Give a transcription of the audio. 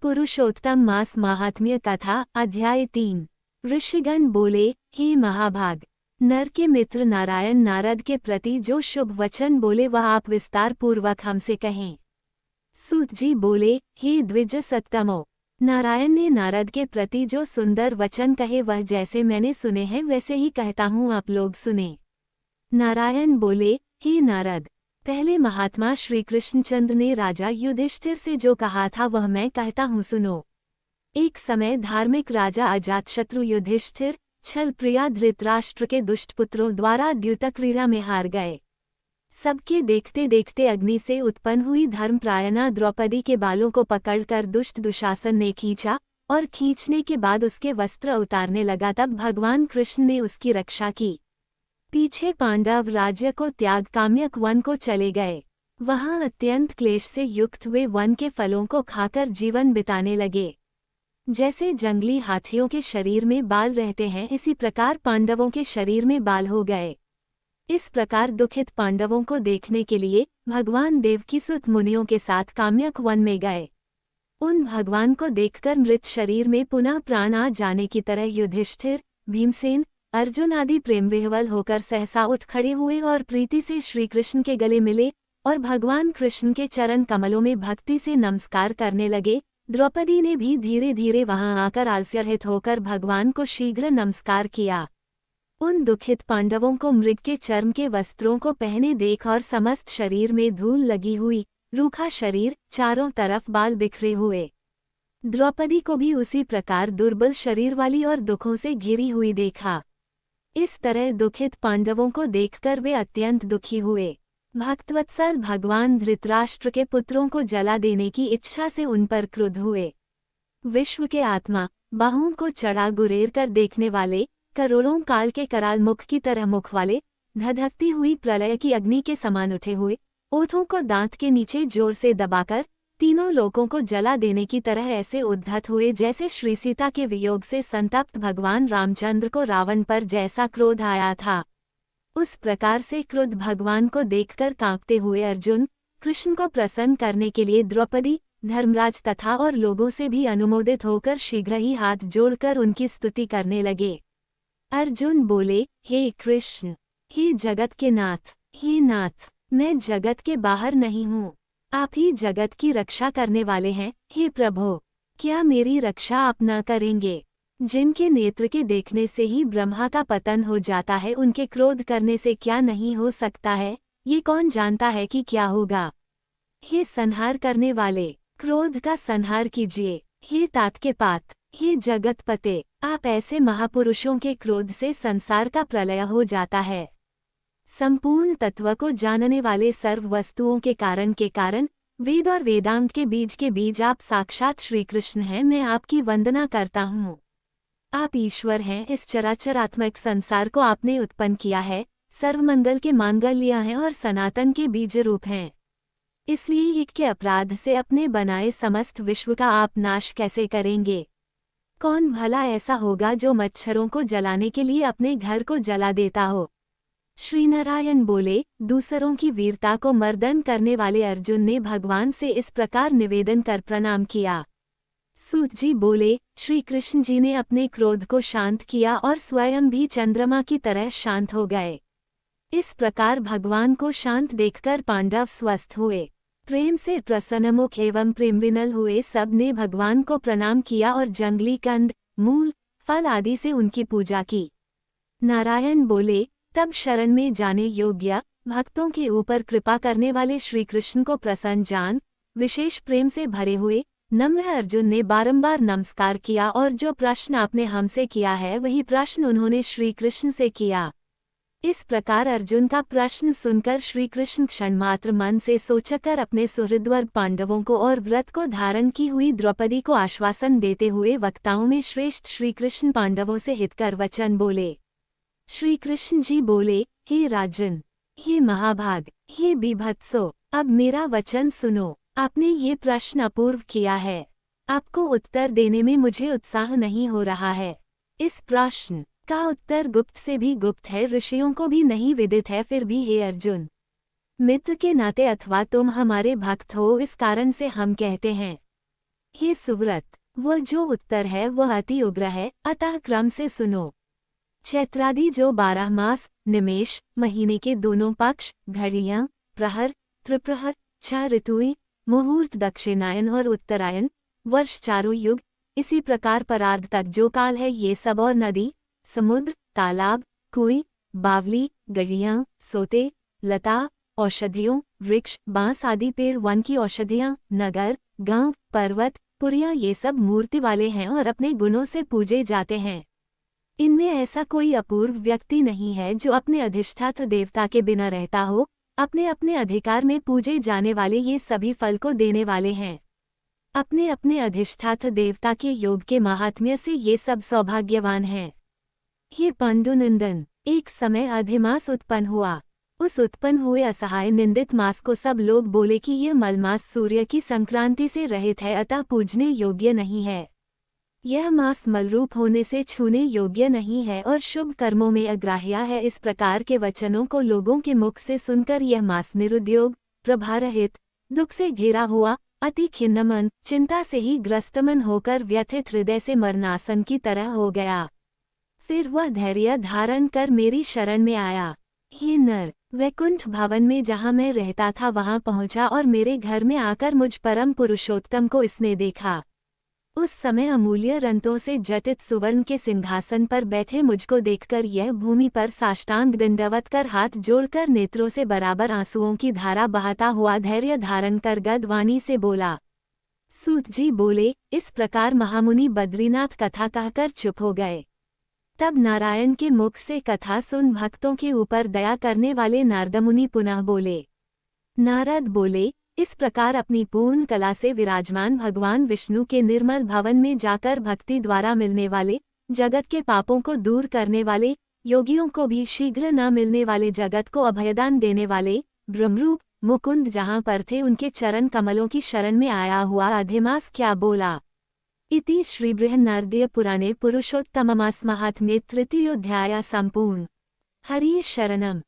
पुरुषोत्तम मास महात्म्य कथा अध्याय 3। ऋषिगण बोले, हे महाभाग, नर के मित्र नारायण नारद के प्रति जो शुभ वचन बोले वह आप विस्तार पूर्वक हमसे कहें। सूत जी बोले, हे द्विज सत्तमो, नारायण ने नारद के प्रति जो सुंदर वचन कहे वह जैसे मैंने सुने हैं वैसे ही कहता हूँ, आप लोग सुने। नारायण बोले, हे नारद, पहले महात्मा श्री कृष्णचंद्र ने राजा युधिष्ठिर से जो कहा था वह मैं कहता हूँ, सुनो। एक समय धार्मिक राजा अजातशत्रु युधिष्ठिर छल प्रिया धृतराष्ट्र के दुष्ट पुत्रों द्वारा द्यूतक्रीड़ा में हार गए। सबके देखते देखते अग्नि से उत्पन्न हुई धर्मप्रायणा द्रौपदी के बालों को पकड़कर दुष्ट दुशासन ने खींचा और खींचने के बाद उसके वस्त्र उतारने लगा। तब भगवान कृष्ण ने उसकी रक्षा की। पीछे पांडव राज्य को त्याग काम्यक वन को चले गए। वहां अत्यंत क्लेश से युक्त वे वन के फलों को खाकर जीवन बिताने लगे। जैसे जंगली हाथियों के शरीर में बाल रहते हैं, इसी प्रकार पांडवों के शरीर में बाल हो गए। इस प्रकार दुखित पांडवों को देखने के लिए भगवान देवकीसुत मुनियों के साथ काम्यक वन में गए। उन भगवान को देखकर मृत शरीर में पुनः प्राण आ जाने की तरह युधिष्ठिर, भीमसेन, अर्जुन आदि प्रेमविह्वल होकर सहसा उठ खड़े हुए और प्रीति से श्रीकृष्ण के गले मिले और भगवान कृष्ण के चरण कमलों में भक्ति से नमस्कार करने लगे। द्रौपदी ने भी धीरे धीरे वहां आकर आलस्यरहित होकर भगवान को शीघ्र नमस्कार किया। उन दुखित पांडवों को मृग के चर्म के वस्त्रों को पहने देख और समस्त शरीर में धूल लगी हुई, रूखा शरीर, चारों तरफ बाल बिखरे हुए, द्रौपदी को भी उसी प्रकार दुर्बल शरीर वाली और दुखों से घिरी हुई देखा। इस तरह दुखित पांडवों को देखकर वे अत्यंत दुखी हुए। भक्तवत्सल भगवान धृतराष्ट्र के पुत्रों को जला देने की इच्छा से उन पर क्रुद्ध हुए। विश्व के आत्मा, बाहों को चढ़ा गुरेर कर देखने वाले, करोड़ों काल के कराल मुख की तरह मुख वाले, धधकती हुई प्रलय की अग्नि के समान उठे हुए, ओठों को दांत के नीचे जोर से दबाकर तीनों लोकों को जला देने की तरह ऐसे उद्धत हुए जैसे श्री सीता के वियोग से संतप्त भगवान रामचंद्र को रावण पर जैसा क्रोध आया था। उस प्रकार से क्रुद्ध भगवान को देखकर कांपते हुए अर्जुन कृष्ण को प्रसन्न करने के लिए द्रौपदी, धर्मराज तथा और लोगों से भी अनुमोदित होकर शीघ्र ही हाथ जोड़कर उनकी स्तुति करने लगे। अर्जुन बोले, हे कृष्ण, हे जगत के नाथ, हे नाथ, मैं जगत के बाहर नहीं हूँ, आप ही जगत की रक्षा करने वाले हैं। हे प्रभो, क्या मेरी रक्षा आप न करेंगे? जिनके नेत्र के देखने से ही ब्रह्मा का पतन हो जाता है, उनके क्रोध करने से क्या नहीं हो सकता है? ये कौन जानता है कि क्या होगा? हे संहार करने वाले, क्रोध का संहार कीजिए। हे तात के पात, हे जगतपते, आप ऐसे महापुरुषों के क्रोध से संसार का प्रलय हो जाता है। संपूर्ण तत्व को जानने वाले सर्व वस्तुओं के कारण वेद और वेदांत के बीज आप साक्षात श्री कृष्ण हैं। मैं आपकी वंदना करता हूँ। आप ईश्वर हैं। इस चराचरात्मक संसार को आपने उत्पन्न किया है, सर्वमंगल के मांगल्य हैं और सनातन के बीज रूप हैं। इसलिए एक के अपराध से अपने बनाए समस्त विश्व का आप नाश कैसे करेंगे? कौन भला ऐसा होगा जो मच्छरों को जलाने के लिए अपने घर को जला देता हो? श्रीनारायण बोले, दूसरों की वीरता को मर्दन करने वाले अर्जुन ने भगवान से इस प्रकार निवेदन कर प्रणाम किया। सूत जी बोले, श्री कृष्ण जी ने अपने क्रोध को शांत किया और स्वयं भी चंद्रमा की तरह शांत हो गए। इस प्रकार भगवान को शांत देखकर पांडव स्वस्थ हुए। प्रेम से प्रसन्नमुख एवं प्रेमविनल हुए सब ने भगवान को प्रणाम किया और जंगली कंद, मूल, फल आदि से उनकी पूजा की। नारायण बोले, तब शरण में जाने योग्य भक्तों के ऊपर कृपा करने वाले श्री कृष्ण को प्रसन्न जान विशेष प्रेम से भरे हुए नम्र अर्जुन ने बारंबार नमस्कार किया और जो प्रश्न आपने हमसे किया है वही प्रश्न उन्होंने श्री कृष्ण से किया। इस प्रकार अर्जुन का प्रश्न सुनकर श्री कृष्ण क्षणमात्र मन से सोचकर अपने सुहृदवर पांडवों को और व्रत को धारण की हुई द्रौपदी को आश्वासन देते हुए वक्ताओं में श्रेष्ठ श्री कृष्ण पांडवों से हितकर वचन बोले। श्री कृष्ण जी बोले, हे राजन, हे महाभाग, हे बीभत्सो, अब मेरा वचन सुनो। आपने ये प्रश्न अपूर्व किया है। आपको उत्तर देने में मुझे उत्साह नहीं हो रहा है। इस प्रश्न का उत्तर गुप्त से भी गुप्त है, ऋषियों को भी नहीं विदित है। फिर भी हे अर्जुन, मित्र के नाते अथवा तुम हमारे भक्त हो, इस कारण से हम कहते हैं। हे सुव्रत, वह जो उत्तर है वह अति उग्र है, अतः क्रम से सुनो। चैत्रादि जो 12 मास, निमेष, महीने के दोनों पक्ष, घड़ियां, प्रहर, त्रिप्रहर, 6 ऋतुएं, मुहूर्त, दक्षिणायन और उत्तरायण, वर्ष, चारों युग, इसी प्रकार परार्ध तक जो काल है, ये सब और नदी, समुद्र, तालाब, कुएं, बावली, गड़ियां, सोते, लता, औषधियों, वृक्ष, बांस आदि पेड़, वन की औषधियां, नगर, गांव, पर्वत, पुरियां, ये सब मूर्ति वाले हैं और अपने गुणों से पूजे जाते हैं। इनमें ऐसा कोई अपूर्व व्यक्ति नहीं है जो अपने अधिष्ठात्र देवता के बिना रहता हो। अपने अपने अधिकार में पूजे जाने वाले ये सभी फल को देने वाले हैं। अपने अपने अधिष्ठात्र देवता के योग के महात्म्य से ये सब सौभाग्यवान हैं। ये पांडुनंदन, एक समय अधिमास उत्पन्न हुआ। उस उत्पन्न हुए असहाय निंदित मास को सब लोग बोले कि यह मलमास सूर्य की संक्रांति से रहित है, अतः पूजने योग्य नहीं है। यह मास मलरूप होने से छूने योग्य नहीं है और शुभ कर्मों में अग्राह्य है। इस प्रकार के वचनों को लोगों के मुख से सुनकर यह मास निरुद्योग, प्रभारहित, दुख से घिरा हुआ, अति खिन्नमन, चिंता से ही ग्रस्तमन होकर व्यथित हृदय से मरणासन की तरह हो गया। फिर वह धैर्य धारण कर मेरी शरण में आया। हे नर, वैकुंठ भवन में जहाँ मैं रहता था वहाँ पहुँचा और मेरे घर में आकर मुझ परम पुरुषोत्तम को इसने देखा। उस समय अमूल्य रंतों से जटित सुवर्ण के सिंहासन पर बैठे मुझको देखकर यह भूमि पर साष्टांग दंडवत कर हाथ जोड़कर नेत्रों से बराबर आंसुओं की धारा बहाता हुआ धैर्य धारण कर गदवाणी से बोला। सूत जी बोले, इस प्रकार महामुनि बद्रीनाथ कथा कहकर चुप हो गए। तब नारायण के मुख से कथा सुन भक्तों के ऊपर दया करने वाले नारदमुनि पुनः बोले। नारद बोले, इस प्रकार अपनी पूर्ण कला से विराजमान भगवान विष्णु के निर्मल भवन में जाकर भक्ति द्वारा मिलने वाले, जगत के पापों को दूर करने वाले, योगियों को भी शीघ्र न मिलने वाले, जगत को अभयदान देने वाले ब्रह्मरूप मुकुंद जहाँ पर थे उनके चरण कमलों की शरण में आया हुआ अधिमास क्या बोला। इति श्री बृहन्नारदीय पुराणे पुरुषोत्तममास महात्म्ये तृतीयोऽध्यायः सम्पूर्ण। हरि शरणम्।